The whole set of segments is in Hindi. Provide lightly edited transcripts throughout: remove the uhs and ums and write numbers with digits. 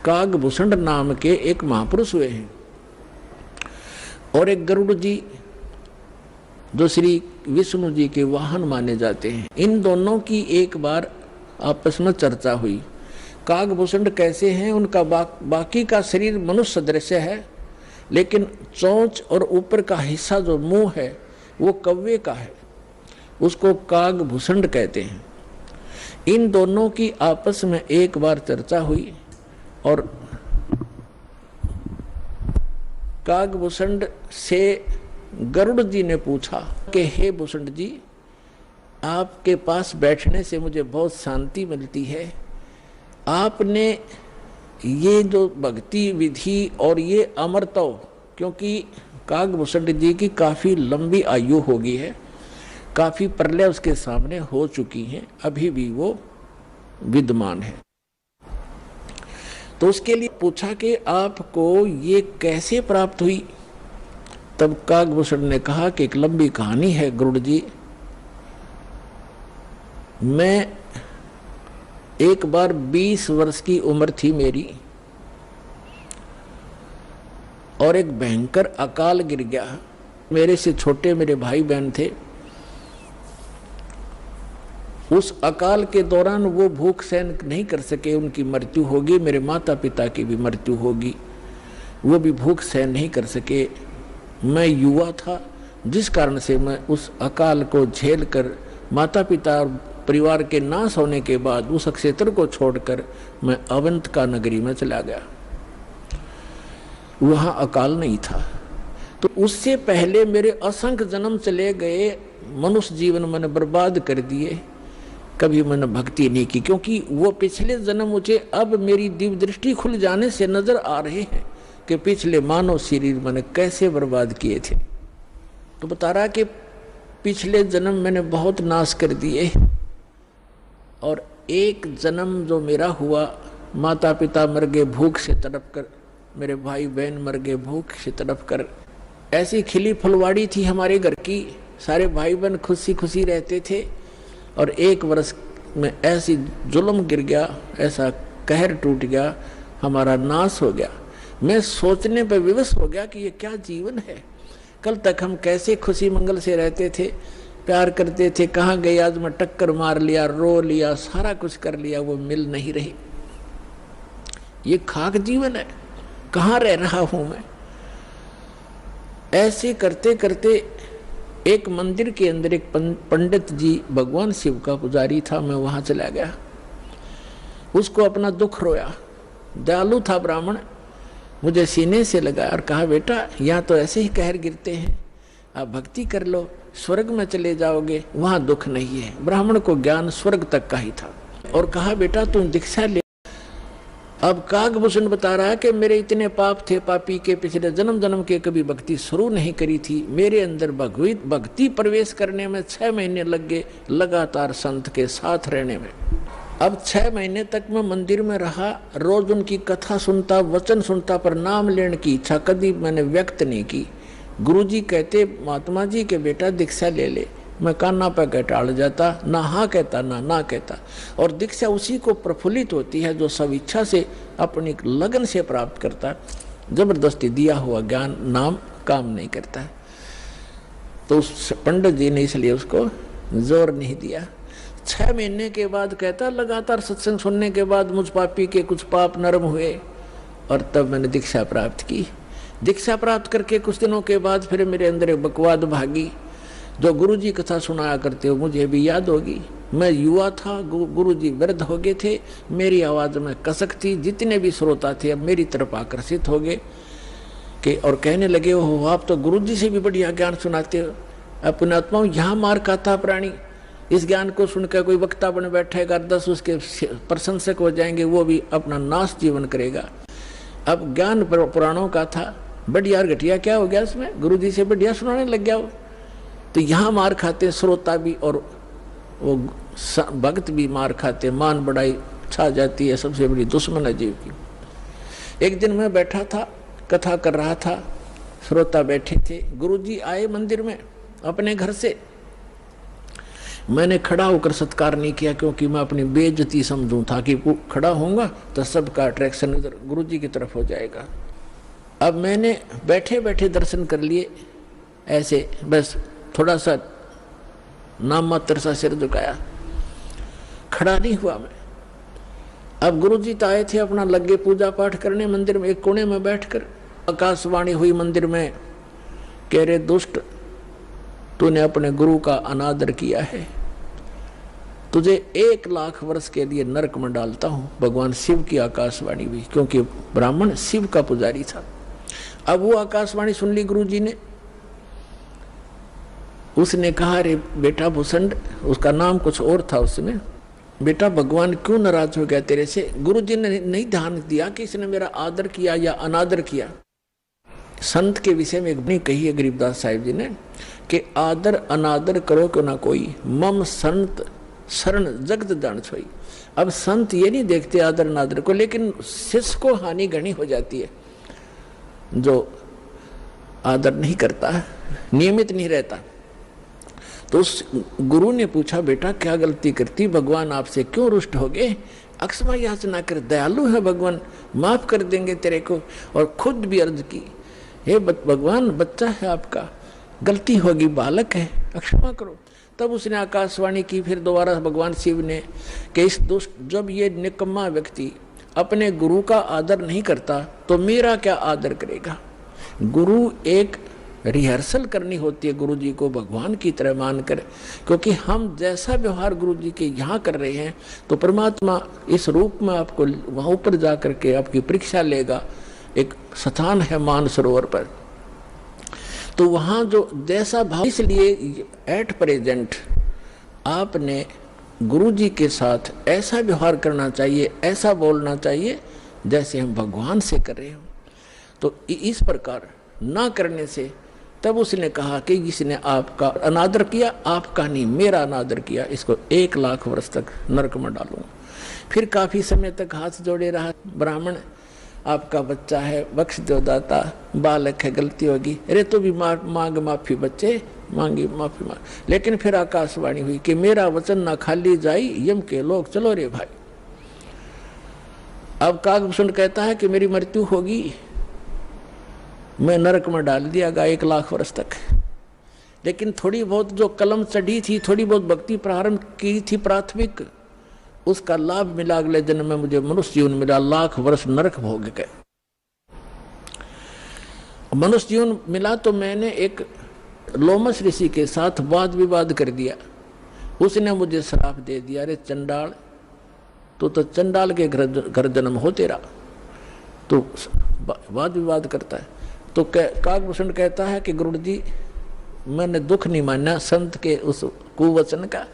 कागभूषण नाम के एक महापुरुष हुए हैं और एक गरुड़ जी जो श्री विष्णु जी के वाहन माने जाते हैं। इन दोनों की एक बार आपस में चर्चा हुई। कागभूषण कैसे हैं, उनका बाकी का शरीर मनुष्य दृश्य है, लेकिन चोंच और ऊपर का हिस्सा जो मुंह है वो कौवे का है, उसको कागभूषण कहते हैं। इन दोनों की आपस में एक बार चर्चा हुई और कागभूषण से गरुड़ जी ने पूछा कि हे भूषण जी, आपके पास बैठने से मुझे बहुत शांति मिलती है। आपने ये जो भक्ति विधि और ये अमरत्व, क्योंकि कागभूषण जी की काफ़ी लंबी आयु हो गई है, काफ़ी प्रलय उसके सामने हो चुकी हैं, अभी भी वो विद्यमान है। तो उसके लिए पूछा कि आपको ये कैसे प्राप्त हुई। तब कागभूषण ने कहा कि एक लंबी कहानी है गरुड़ जी। मैं एक बार 20 वर्ष की उम्र थी मेरी और एक भयंकर अकाल गिर गया। मेरे से छोटे मेरे भाई बहन थे। उस अकाल के दौरान वो भूख सहन नहीं कर सके, उनकी मृत्यु होगी। मेरे माता पिता की भी मृत्यु होगी, वो भी भूख सहन नहीं कर सके। मैं युवा था, जिस कारण से मैं उस अकाल को झेल कर माता पिता और परिवार के नाश होने के बाद उस क्षेत्र को छोड़कर मैं अवंतिका नगरी में चला गया। वहाँ अकाल नहीं था। तो उससे पहले मेरे असंख्य जन्म चले गए, मनुष्य जीवन मैंने बर्बाद कर दिए, कभी मैंने भक्ति नहीं की, क्योंकि वो पिछले जन्म मुझे अब मेरी दिव्य दृष्टि खुल जाने से नजर आ रहे हैं कि पिछले मानव शरीर मैंने कैसे बर्बाद किए थे। तो बता रहा कि पिछले जन्म मैंने बहुत नाश कर दिए और एक जन्म जो मेरा हुआ, माता पिता मर गए भूख से तड़प कर, मेरे भाई बहन मर गए भूख से तड़प कर। ऐसी खिली फुलवाड़ी थी हमारे घर की, सारे भाई बहन खुशी खुशी रहते थे और एक वर्ष में ऐसी जुल्म गिर गया, ऐसा कहर टूट गया, हमारा नाश हो गया। मैं सोचने पर विवश हो गया कि ये क्या जीवन है। कल तक हम कैसे खुशी मंगल से रहते थे, प्यार करते थे, कहाँ गए आज मैं टक्कर मार लिया, रो लिया, सारा कुछ कर लिया, वो मिल नहीं रही। ये खाक जीवन है, कहाँ रह रहा हूं मैं। ऐसे करते करते एक मंदिर के अंदर एक पंडित जी भगवान शिव का पुजारी था, मैं वहां चला गया। उसको अपना दुख रोया, दयालु था ब्राह्मण, मुझे सीने से लगा और कहा बेटा यहाँ तो ऐसे ही कहर गिरते हैं, आप भक्ति कर लो, स्वर्ग में चले जाओगे, वहां दुख नहीं है। ब्राह्मण को ज्ञान स्वर्ग तक का ही था और कहा बेटा तुम दीक्षा ले। अब कागभूषण बता रहा है कि मेरे इतने पाप थे, पापी के पिछले जन्म जन्म के कभी भक्ति शुरू नहीं करी थी। मेरे अंदर भक्ति प्रवेश करने में 6 महीने लग गए, लगातार संत के साथ रहने में। अब 6 महीने तक मैं मंदिर में रहा, रोज उनकी कथा सुनता, वचन सुनता, पर नाम लेने की इच्छा कभी मैंने व्यक्त नहीं की। गुरुजी कहते महात्मा जी के बेटा दीक्षा ले ले, मैं कान्ना पे कह टाल जाता, ना हाँ कहता ना कहता। और दीक्षा उसी को प्रफुल्लित होती है जो सब इच्छा से अपनी लगन से प्राप्त करता है। जबरदस्ती दिया हुआ ज्ञान नाम काम नहीं करता है। तो उस पंडित जी ने इसलिए उसको जोर नहीं दिया। 6 महीने के बाद कहता लगातार सत्संग सुनने के बाद मुझ पापी के कुछ पाप नरम हुए और तब मैंने दीक्षा प्राप्त की। दीक्षा प्राप्त करके कुछ दिनों के बाद फिर मेरे अंदर एक बकवाद भागी, जो गुरुजी कथा सुनाया करते हो मुझे भी याद होगी। मैं युवा था, गुरुजी वृद्ध हो गए थे, मेरी आवाज़ में कसक थी, जितने भी श्रोता थे अब मेरी तरफ आकर्षित हो गए कि और कहने लगे हो आप तो गुरुजी से भी बढ़िया ज्ञान सुनाते हो। अपने आत्माओं यहाँ मार खाता प्राणी, इस ज्ञान को सुनकर कोई वक्ता बन बैठेगा, 10 उसके प्रशंसक हो जाएंगे, वो भी अपना नाश जीवन करेगा। अब ज्ञान पुराणों का था, बढ़िया और घटिया क्या हो गया उसमें, गुरुजी से बढ़िया सुनाने लग गया वो। तो यहाँ मार खाते श्रोता भी और वो भक्त भी मार खाते, मान बढ़ाई छा जाती है, सबसे बड़ी दुश्मन है जीव की। एक दिन मैं बैठा था, कथा कर रहा था, श्रोता बैठे थे, गुरुजी आए मंदिर में अपने घर से। मैंने खड़ा होकर सत्कार नहीं किया, क्योंकि मैं अपनी बेइज्जती समझूं था कि खड़ा होऊंगा तो सबका अट्रैक्शन इधर गुरुजी की तरफ हो जाएगा। अब मैंने बैठे बैठे दर्शन कर लिए, ऐसे बस थोड़ा सा नाम मात्र सा सिर झुकाया, खड़ा नहीं हुआ मैं। अब गुरुजी तो आए थे अपना लगे पूजा पाठ करने मंदिर में, एक कोने में बैठकर आकाशवाणी हुई मंदिर में, कह रहे दुष्ट तूने अपने गुरु का अनादर किया है, तुझे 1,00,000 वर्ष के लिए नरक में डालता हूं। भगवान शिव की आकाशवाणी हुई, क्योंकि ब्राह्मण शिव का पुजारी था। अब वो आकाशवाणी सुन ली गुरुजी ने, उसने कहा रे बेटा भूषण, उसका नाम कुछ और था उसमें, बेटा भगवान क्यों नाराज हो गया तेरे से? गुरुजी ने नहीं ध्यान दिया कि इसने मेरा आदर किया या अनादर किया। संत के विषय में एक कही है गरीबदास साहिब जी ने कि आदर अनादर करो क्यों ना कोई, मम संत शरण जगत जान छोई। अब संत ये नहीं देखते आदर अनादर को, लेकिन शिष्य को हानि घनी हो जाती है जो आदर नहीं करता, नियमित नहीं रहता। तो उस गुरु ने पूछा बेटा क्या गलती करती, भगवान आपसे क्यों रुष्ट हो गए? अक्षमा याचना कर, दयालु है भगवान, माफ कर देंगे तेरे को। और खुद भी अर्ज की, हे भगवान बच्चा है आपका, गलती होगी, बालक है, क्षमा करो। तब उसने आकाशवाणी की फिर दोबारा भगवान शिव ने कि इस दुष्ट, जब ये निकम्मा व्यक्ति अपने गुरु का आदर नहीं करता तो मेरा क्या आदर करेगा? गुरु एक रिहर्सल करनी होती है गुरु जी को भगवान की तरह मानकर, क्योंकि हम जैसा व्यवहार गुरु जी के यहाँ कर रहे हैं तो परमात्मा इस रूप में आपको वहाँ ऊपर जा करके आपकी परीक्षा लेगा। एक स्थान है मानसरोवर पर, तो वहाँ जो जैसा भाव, इसलिए एट प्रेजेंट आपने गुरु जी के साथ ऐसा व्यवहार करना चाहिए, ऐसा बोलना चाहिए जैसे हम भगवान से कर रहे हो। तो इस प्रकार ना करने से तब उसने कहा कि जिसने आपका अनादर किया, आपका नहीं मेरा अनादर किया, इसको 1,00,000 वर्ष तक नरक में डालूंगा। फिर काफी समय तक हाथ जोड़े रहा ब्राह्मण, आपका बच्चा है, बख्श दो दाता, बालक है, गलती होगी, अरे तो भी मांग माफी बच्चे, मांगी माफी मांग। लेकिन फिर आकाशवाणी हुई कि मेरा वचन ना खाली जाई, यम के लोग चलो रे भाई। अब काकभूषण कहता है कि मेरी मृत्यु होगी, मैं नरक में डाल दिया गया 1,00,000 वर्ष तक। लेकिन थोड़ी बहुत जो कलम चढ़ी थी, थोड़ी बहुत भक्ति प्रारंभ की थी प्राथमिक, उसका लाभ मिला, अगले जन्म में मुझे मनुष्य जीवन मिला, 1,00,000 वर्ष नरक भोग गए। मनुष्य जीवन मिला तो मैंने एक लोमस ऋषि के साथ वाद विवाद कर दिया, उसने मुझे श्राप दे दिया, अरे चंडाल तो चंडाल के घर जन्म हो तेरा, तो वाद विवाद करता है। तो काकभूषण कहता है कि गुरु जी मैंने दुख नहीं माना संत के उस कुवचन का,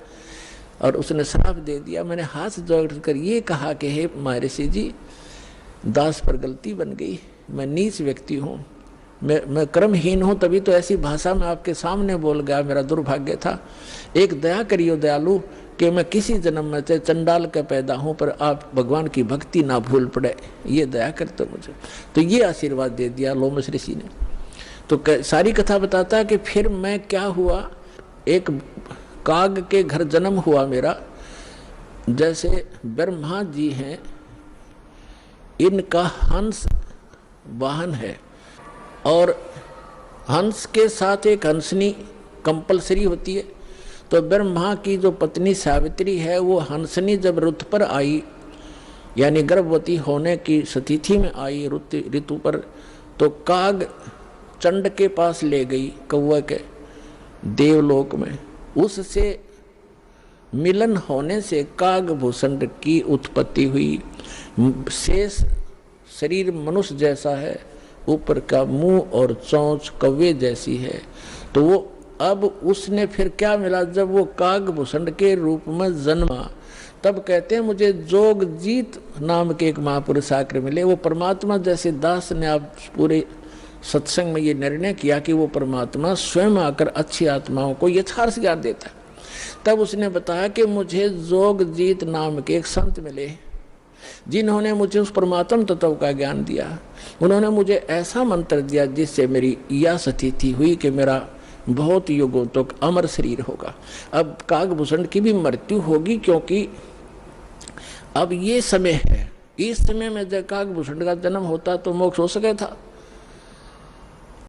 और उसने श्राप दे दिया। मैंने हाथ जोड़कर ये कहा कि हे महर्षि जी, दास पर गलती बन गई, मैं नीच व्यक्ति हूँ, मैं कर्महीन हूँ, तभी तो ऐसी भाषा में आपके सामने बोल गया, मेरा दुर्भाग्य था। एक दया करियो दयालु कि मैं किसी जन्म में से चंडाल का पैदा हूँ, पर आप भगवान की भक्ति ना भूल पड़े, ये दया करते मुझे। तो ये आशीर्वाद दे दिया लोमस ऋषि ने। तो सारी कथा बताता है कि फिर मैं क्या हुआ, एक काग के घर जन्म हुआ मेरा। जैसे ब्रह्मा जी हैं, इनका हंस वाहन है, और हंस के साथ एक हंसनी कंपलसरी होती है। तो ब्रह्मा की जो पत्नी सावित्री है, वो हंसनी जब ऋतु पर आई, यानी गर्भवती होने की स्थिति में आई ऋतु पर, तो काग चंड के पास ले गई, कौवा के देवलोक में। उससे मिलन होने से काकभूषण की उत्पत्ति हुई। शेष शरीर मनुष्य जैसा है, ऊपर का मुंह और चोंच कौवे जैसी है। तो वो अब उसने फिर क्या मिला, जब वो काकभूषण के रूप में जन्मा, तब कहते हैं मुझे जोगजीत नाम के एक महापुरुष आकर मिले। वो परमात्मा जैसे दास ने आप पूरे सत्संग में ये निर्णय किया कि वो परमात्मा स्वयं आकर अच्छी आत्माओं को यथार्थ ज्ञान देता है। तब उसने बताया कि मुझे जोगजीत नाम के एक संत मिले, जिन्होंने मुझे उस परमात्म तत्व का ज्ञान दिया। उन्होंने मुझे ऐसा मंत्र दिया जिससे मेरी यह स्थिति हुई कि मेरा बहुत युगों तक अमर शरीर होगा। अब काकभूषण की भी मृत्यु होगी, क्योंकि अब ये समय है, इस समय में जब काकभूषण का जन्म होता तो मोक्ष हो सके था।